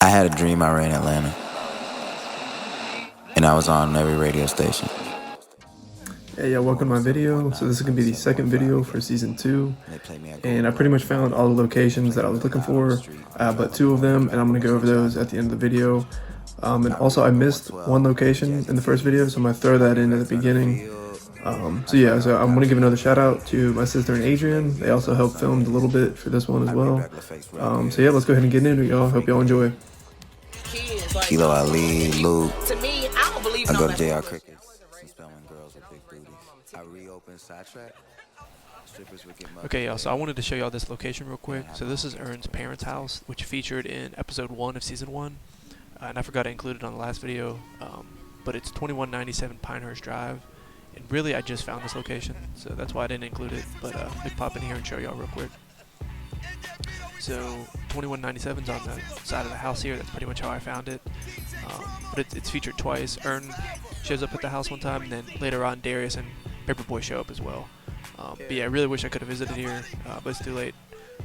I had a dream I ran Atlanta, and I was on every radio station. Hey, welcome to my video. So this is going to be the second video for season 2, and I pretty much found all the locations that I was looking for, but 2 of them, and I'm going to go over those at the end of the video. And also I missed one location in the first video, so I'm going to throw that in at the beginning. So I'm going to give another shout out to my sister and Adrian. They also helped film a little bit for this one as well. So yeah, let's go ahead and get into it, y'all. Hope y'all enjoy. Kilo Ali, Luke. I go to JR Crickets. Okay, y'all, so I wanted to show y'all this location real quick. So this is Ern's parents' house, which featured in episode 1 of season 1. And I forgot to include it on the last video, but it's 2197 Pinehurst Drive. And really, I just found this location, so that's why I didn't include it. But let me pop in here and show y'all real quick. So 2197's on the side of the house here. That's pretty much how I found it. But it's featured twice. Ern shows up at the house one time, and then later on, Darius and Paperboy show up as well. But yeah, I really wish I could have visited here, but it's too late.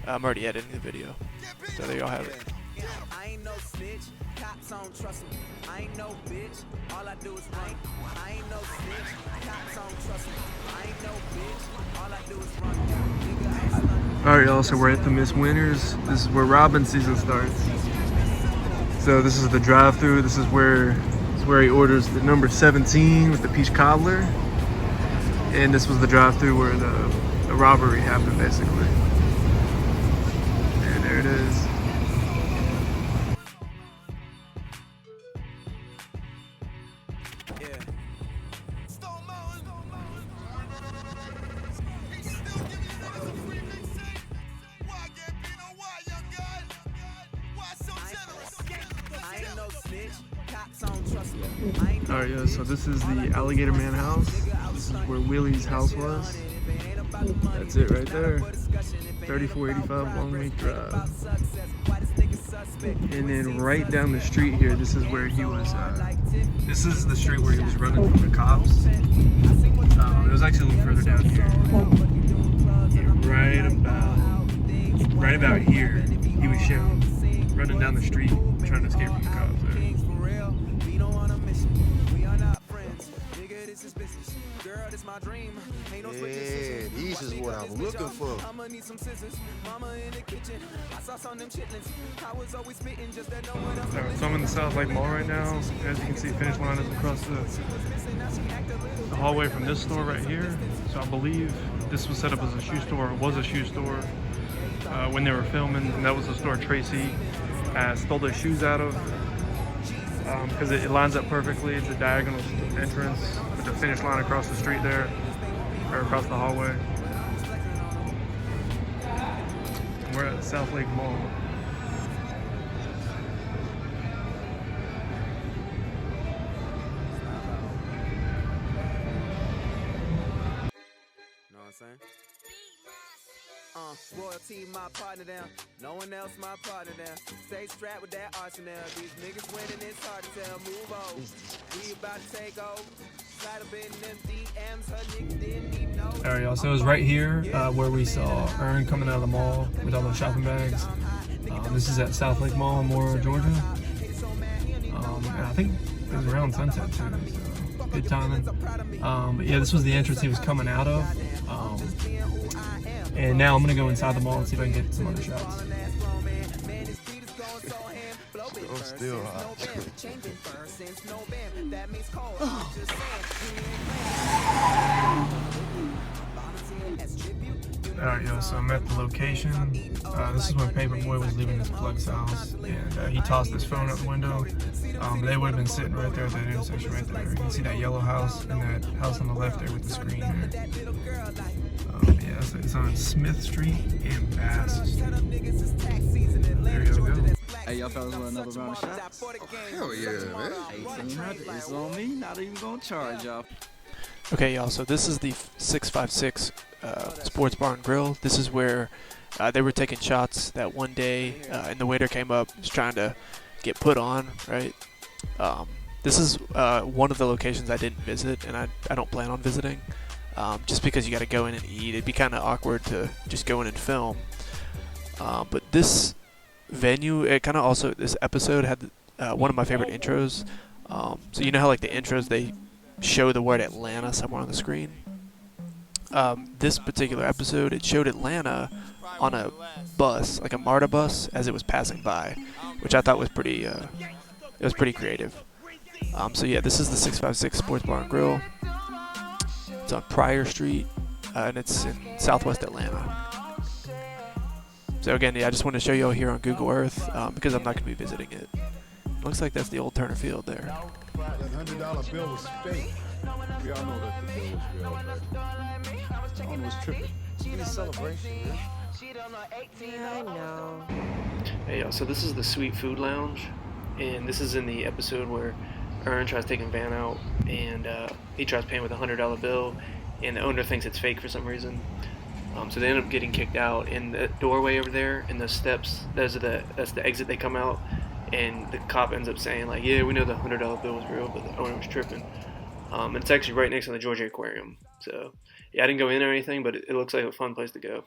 I'm already editing the video, so there y'all have it. I ain't no snitch, cops don't trust me. I ain't no bitch, all I do is run. I ain't no snitch, cops don't trust me. I ain't no bitch, all I do is run. Alright, y'all, so we're at the Miss Winners. This is where Robin season starts. So this is the drive-thru. This is where he orders the number 17 with the peach cobbler. And this was the drive-thru where the robbery happened, basically. And there it is. Alright, yeah, so this is the Alligator Man house. This is where Willie's house was. That's it right there. 3485 Long Lake Drive. And then right down the street here, this is where he was, this is the street where he was running from the cops. It was actually a little further down here. Right about here, he was shown running down the street trying to escape from the cops there. Yeah, these is what I'm looking for. Alright, so I'm in the South Lake Mall right now. As you can see, finish line is across the hallway from this store right here. So I believe this was set up as a shoe store. It was a shoe store when they were filming, and that was the store Tracy stole their shoes out of. Because it lines up perfectly. It's a diagonal entrance with the finish line across the street there, or across the hallway. We're at South Lake Mall. Know what I'm saying? Royalty, my partner down. No one else, my partner down. Stay strapped with that arsenal. These niggas winning, it's hard to tell. Move on. We about to take over. Slide up in them DMs. Her nigga didn't even know. Alright, y'all. So it was right here where we saw Ern coming out of the mall with all those shopping bags. This is at South Lake Mall in Mora, Georgia. And I think it was around sunset too, so good timing. But yeah, this was the entrance he was coming out of. And now I'm gonna go inside the mall and see if I can get some other shots. I'm still hot. Alright, yo, so I'm at the location. This is where Paperboy was leaving his plug's house, and he tossed his phone out the window. They would have been sitting right there at that intersection right there. You can see that yellow house and that house on the left there with the screen there. Yeah, so it's on Smith Street and Bass. There you go. Hey, y'all fellas want another round of shots? Oh, hell yeah, man. 1800, it's on me, not even gonna charge y'all. Okay, y'all, so this is the 656 Sports Bar and Grill. This is where they were taking shots that one day, and the waiter came up, was trying to get put on, right? This is one of the locations I didn't visit, and I don't plan on visiting, just because you got to go in and eat. It'd be kind of awkward to just go in and film. But this venue, it kind of also, this episode had one of my favorite intros. So you know how like the intros, they show the word Atlanta somewhere on the screen? This particular episode, it showed Atlanta on a bus, like a MARTA bus, as it was passing by, which I thought was pretty, it was pretty creative. So yeah, this is the 656 Sports Bar and Grill. It's on Pryor Street, and it's in Southwest Atlanta. So again, yeah, I just wanted to show you all here on Google Earth, because I'm not going to be visiting it. Looks like that's the old Turner Field there. That $100 bill was fake. We all know that the bill was real, but I was tripping. It's a celebration, man. Yeah, I know. Hey y'all, so this is the Sweet Food Lounge, and this is in the episode where Ern tries taking Van out, and he tries paying with a $100 bill, and the owner thinks it's fake for some reason. So they end up getting kicked out. In the doorway over there, in the steps, that's the exit they come out, and the cop ends up saying like, yeah, we know the $100 bill was real, but the owner was tripping. And it's actually right next to the Georgia Aquarium. So yeah, I didn't go in or anything, but it looks like a fun place to go.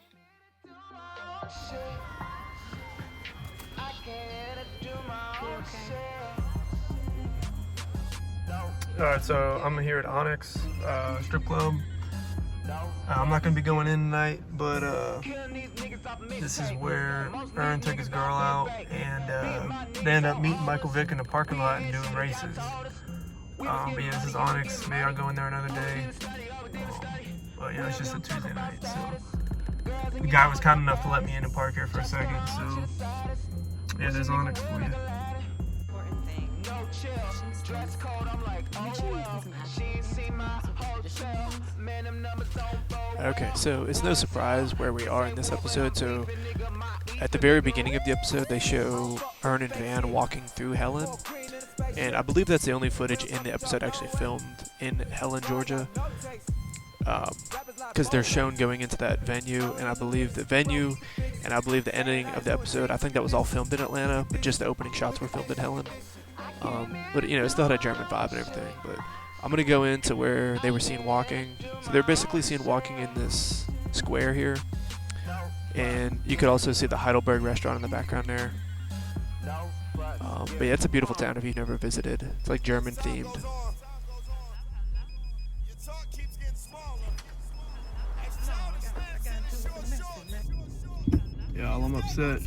Alright, so I'm here at Onyx Strip Club. I'm not going to be going in tonight, but this is where Ern took his girl out, and they end up meeting Michael Vick in the parking lot and doing races. But yeah, this is Onyx. Maybe I'll go in there another day. But you know, it's just a Tuesday night, so the guy was kind enough to let me in and park here for a second, so yeah, there's Onyx for you. Okay, so it's no surprise where we are in this episode. So at the very beginning of the episode, they show Ern and Van walking through Helen, and I believe that's the only footage in the episode actually filmed in Helen, Georgia, because they're shown going into that venue, and I believe the venue and I believe the ending of the episode, I think that was all filmed in Atlanta, but just the opening shots were filmed in Helen. But you know, it still had a German vibe and everything. But I'm gonna go into where they were seen walking. So they're basically seen walking in this square here, and you could also see the Heidelberg restaurant in the background there. But yeah, it's a beautiful town if you've never visited. It's like German themed. Yeah, I'm upset.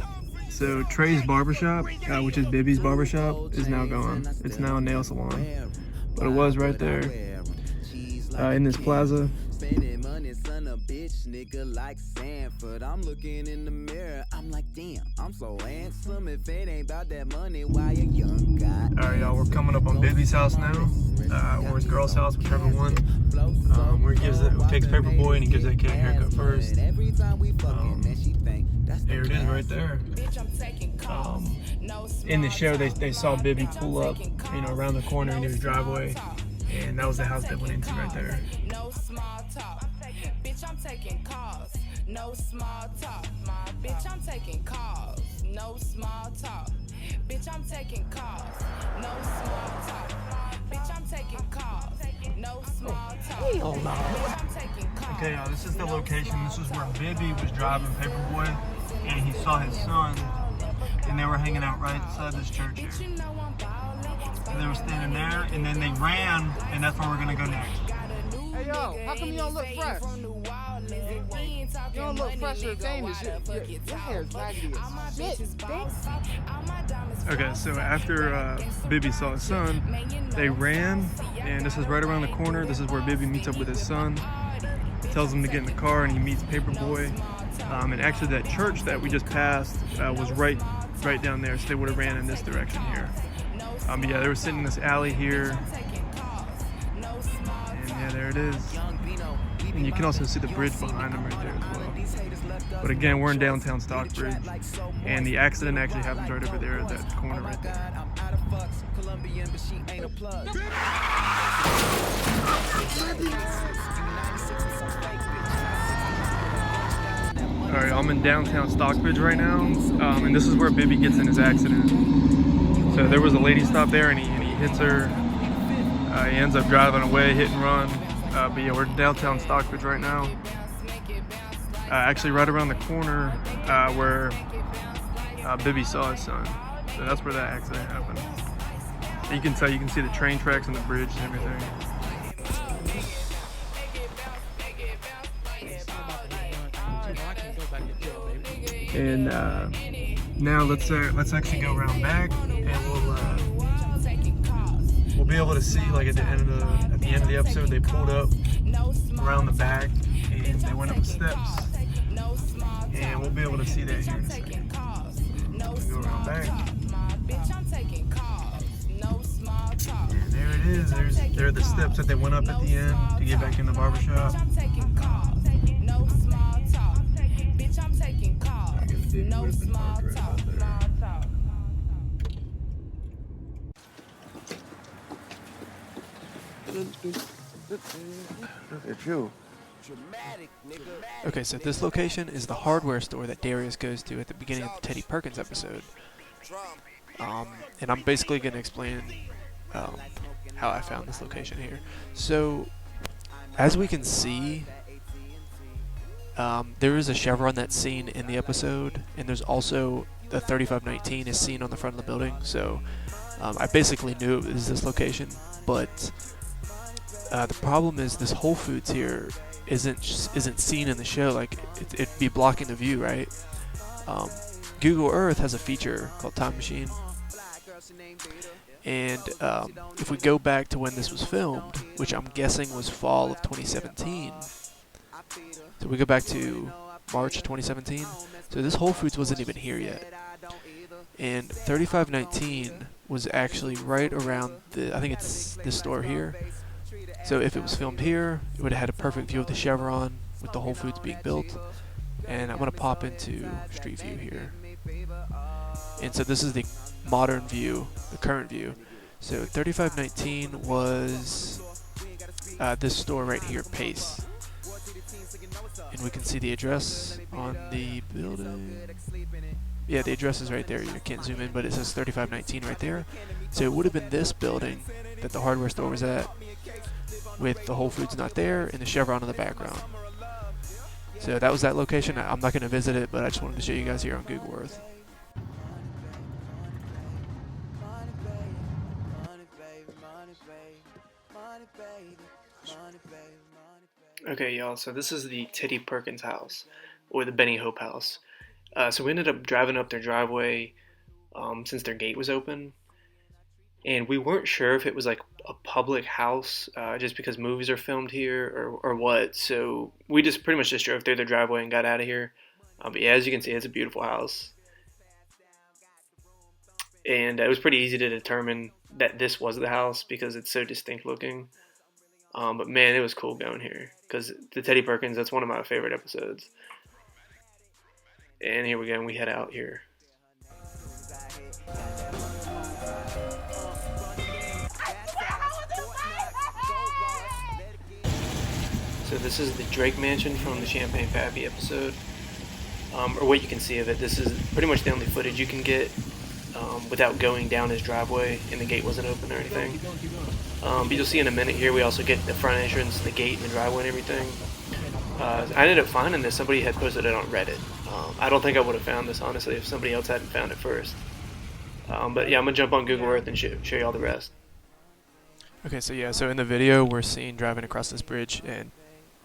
So Trey's Barbershop, which is Bibby's Barbershop, is now gone. It's now a nail salon. But it was right there in this plaza. Spending money, son of bitch, nigga like Sanford. I'm looking in the mirror, I'm like, damn, I'm so handsome. If it ain't about that money, why a young guy? Alright, y'all, we're coming up on Bibby's house now, or his girl's house, whichever one. Where he takes Paperboy and he gives that kid a haircut first. There it is, right there. In the show, they saw Bibby pull up, you know, around the corner into his driveway, and that was the house they went into right there. No small talk, bitch, I'm taking calls. No small talk, my bitch, I'm taking calls. No small talk, bitch, I'm taking calls. No small talk, bitch, I'm taking calls. No small talk, bitch, I'm taking calls. Okay, y'all, this is the location. This is where Bibby was driving Paperboy, and he saw his son, and they were hanging out right inside this church here. And they were standing there, and then they ran, and that's where we're gonna go next. Hey yo, how come you don't look fresh? You don't look fresh or famous. Your hair's raggedy as shit. Okay, so after Bibby saw his son, they ran, and this is right around the corner. This is where Bibby meets up with his son. Tells him to get in the car, and he meets Paperboy. And actually, that church that we just passed was right down there, so they would have ran in this direction here. But yeah, they were sitting in this alley here, and yeah, there it is. And you can also see the bridge behind them right there as well. But again, we're in downtown Stockbridge, and the accident actually happens right over there at that corner right there. Alright, I'm in downtown Stockbridge right now, and this is where Bibby gets in his accident. So there was a lady stop there, and he hits her. He ends up driving away, hit and run. But yeah, we're downtown Stockbridge right now. Actually right around the corner where Bibby saw his son. So that's where that accident happened. You can tell, you can see the train tracks and the bridge and everything. And now let's actually go around back, and we'll be able to see, like, at the end of the episode, they pulled up around the back and they went up the steps, and we'll be able to see that here in a second. Go around back. And there it is. There are the steps that they went up at the end to get back in the barbershop. No small talk. Look at you. Okay, so this location is the hardware store that Darius goes to at the beginning of the Teddy Perkins episode. And I'm basically going to explain how I found this location here. So, as we can see, there is a chevron that's seen in the episode, and there's also the 3519 is seen on the front of the building. So, I basically knew it was this location, but the problem is this Whole Foods here isn't seen in the show. Like, it'd be blocking the view, right? Google Earth has a feature called Time Machine, and if we go back to when this was filmed, which I'm guessing was fall of 2017, so we go back to March 2017, so this Whole Foods wasn't even here yet, and 3519 was actually right around I think it's this store here. So if it was filmed here, it would have had a perfect view of the chevron with the Whole Foods being built. And I'm going to pop into Street View here. And so this is the modern view, the current view. So 3519 was this store right here, Pace. And we can see the address on the building. Yeah, the address is right there. You can't zoom in, but it says 3519 right there. So it would have been this building that the hardware store was at, with the Whole Foods not there and the chevron in the background. So that was that location. I'm not going to visit it, but I just wanted to show you guys here on Google Earth. Okay, y'all, so this is the Teddy Perkins house, or the Benny Hope house. So we ended up driving up their driveway since their gate was open. And we weren't sure if it was like a public house just because movies are filmed here or what. So we just pretty much just drove through their driveway and got out of here. But yeah, as you can see, it's a beautiful house. And it was pretty easy to determine that this was the house because it's so distinct looking. But man, it was cool going here because the Teddy Perkins, that's one of my favorite episodes. And here we go, and we head out here. So this is the Drake Mansion from the Champagne Papi episode, or what you can see of it. This is pretty much the only footage you can get without going down his driveway, and the gate wasn't open or anything. But you'll see in a minute here, we also get the front entrance, the gate, and the driveway and everything. I ended up finding this. Somebody had posted it on Reddit. I don't think I would have found this, honestly, if somebody else hadn't found it first. But yeah, I'm going to jump on Google Earth and show you all the rest. Okay, so yeah, so in the video, we're seen driving across this bridge and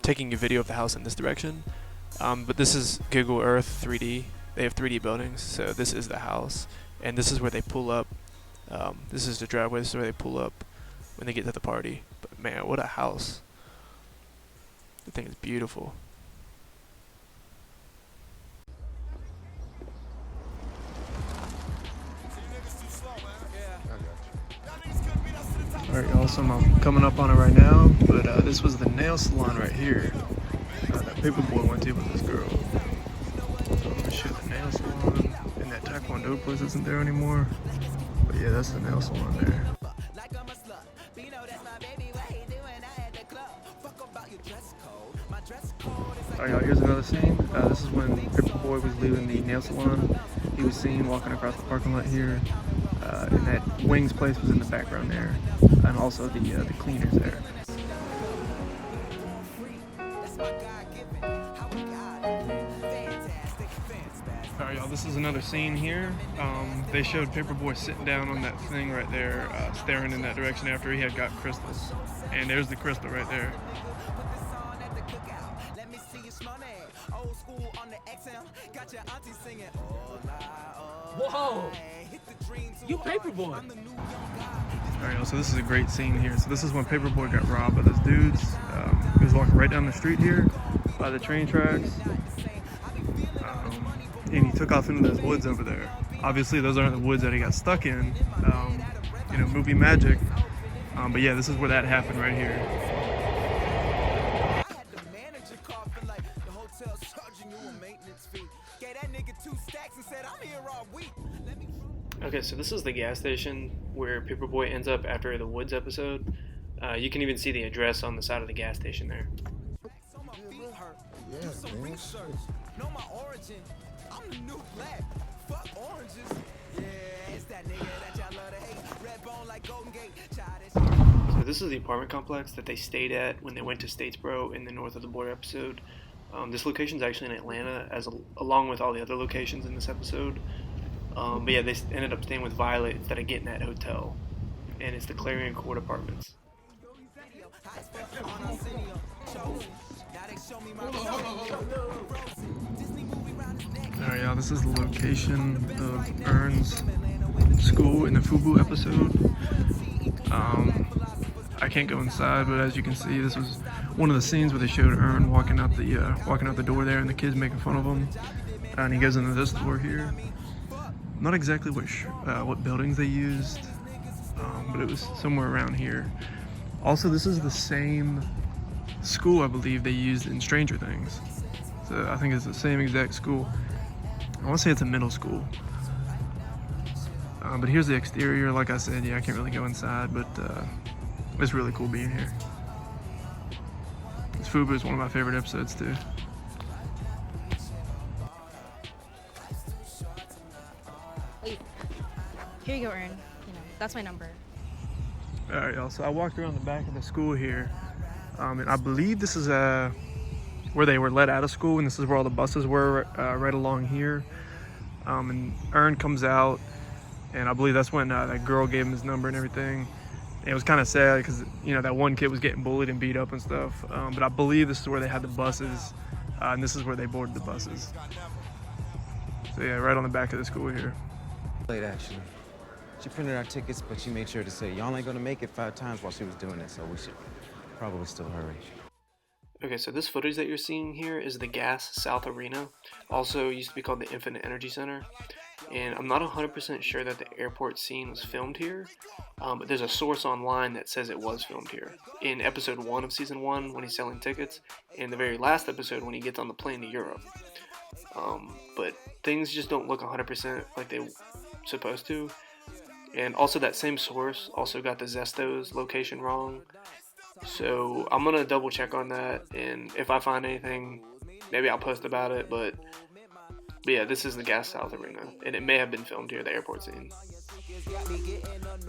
taking a video of the house in this direction. But this is Google Earth 3D. They have 3D buildings, so this is the house. And this is where they pull up. This is the driveway. This is where they pull up when they get to the party. But man, what a house. The thing is beautiful. Alright, y'all, so I'm coming up on it right now, but this was the nail salon right here that Paperboy went to with this girl. So I'm gonna show the nail salon, and that Taekwondo place isn't there anymore. But yeah, that's the nail salon there. Alright, y'all, here's another scene. This is when Paperboy was leaving the nail salon. He was seen walking across the parking lot here. And that Wings place was in the background there, and also the cleaners there. Alright, y'all, this is another scene here. They showed Paperboy sitting down on that thing right there, staring in that direction after he had got crystals. And there's the crystal right there. Whoa! You Paperboy! Alright, so this is a great scene here. So this is when Paperboy got robbed by those dudes. He was walking right down the street here by the train tracks. And he took off into those woods over there. Obviously, those aren't the woods that he got stuck in. You know, movie magic. But yeah, this is where that happened right here. Okay, so this is the gas station where Paperboy ends up after the Woods episode. You can even see the address on the side of the gas station there. So this is the apartment complex that they stayed at when they went to Statesboro in the North of the Border episode. This location is actually in Atlanta, along with all the other locations in this episode. But yeah, they ended up staying with Violet instead of getting that hotel. And it's the Clarion Court Apartments. Alright, y'all, this is the location of Ern's school in the FUBU episode. I can't go inside, but as you can see, this was one of the scenes where they showed Ern walking out the door there, and the kids making fun of him. And he goes into this door here. I'm not exactly what buildings they used, but it was somewhere around here. Also, this is the same school I believe they used in Stranger Things. So I think it's the same exact school. I want to say it's a middle school. But here's the exterior. Like I said, yeah, I can't really go inside, but it's really cool being here. This FUBU is one of my favorite episodes too. Wait, here you go, Ern. You know, that's my number. All right, y'all. So I walked around the back of the school here, and I believe this is where they were let out of school, and this is where all the buses were, right along here. And Ern comes out, and I believe that's when that girl gave him his number and everything. And it was kind of sad because, you know, that one kid was getting bullied and beat up and stuff. But I believe this is where they had the buses, and this is where they boarded the buses. So yeah, right on the back of the school here. Late, actually. She printed our tickets, but she made sure to say, y'all ain't gonna make it 5 times while she was doing it, so we should probably still hurry. Okay, so this footage that you're seeing here is the Gas South Arena. Also used to be called the Infinite Energy Center. And I'm not 100% sure that the airport scene was filmed here, but there's a source online that says it was filmed here. In episode 1 of season 1, when he's selling tickets, and the very last episode when he gets on the plane to Europe. But things just don't look 100% like they're supposed to. And also that same source also got the Zesto's location wrong. So I'm going to double check on that, and if I find anything, maybe I'll post about it, but yeah, this is the Gas South Arena, and it may have been filmed here, the airport scene.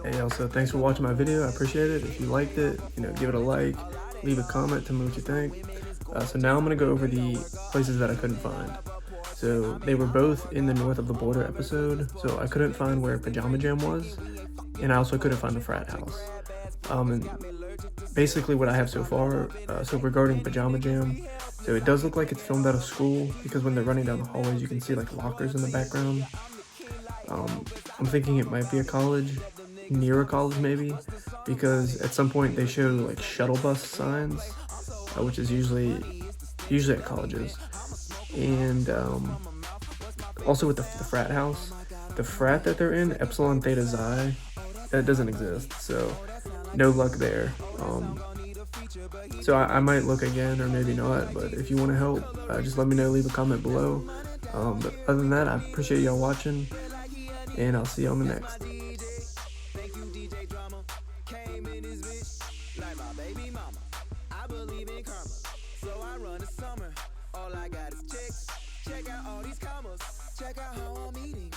Hey, also, thanks for watching my video. I appreciate it. If you liked it, you know, give it a like, leave a comment, tell me what you think. So now I'm going to go over the places that I couldn't find. So they were both in the North of the Border episode, so I couldn't find where Pajama Jam was, and I also couldn't find the frat house. And basically what I have so far, so regarding Pajama Jam, so it does look like it's filmed out of school, because when they're running down the hallways you can see like lockers in the background. I'm thinking it might be a college, near a college maybe, because at some point they show like shuttle bus signs, which is usually at colleges. And also with the frat house, the frat that they're in, Epsilon Theta Xi, that doesn't exist, so no luck there. So I might look again or maybe not, but if you want to help, just let me know, leave a comment below. But other than that, I appreciate y'all watching, and I'll see you on the next. All I got is checks. Check out all these commas. Check out how I'm eating.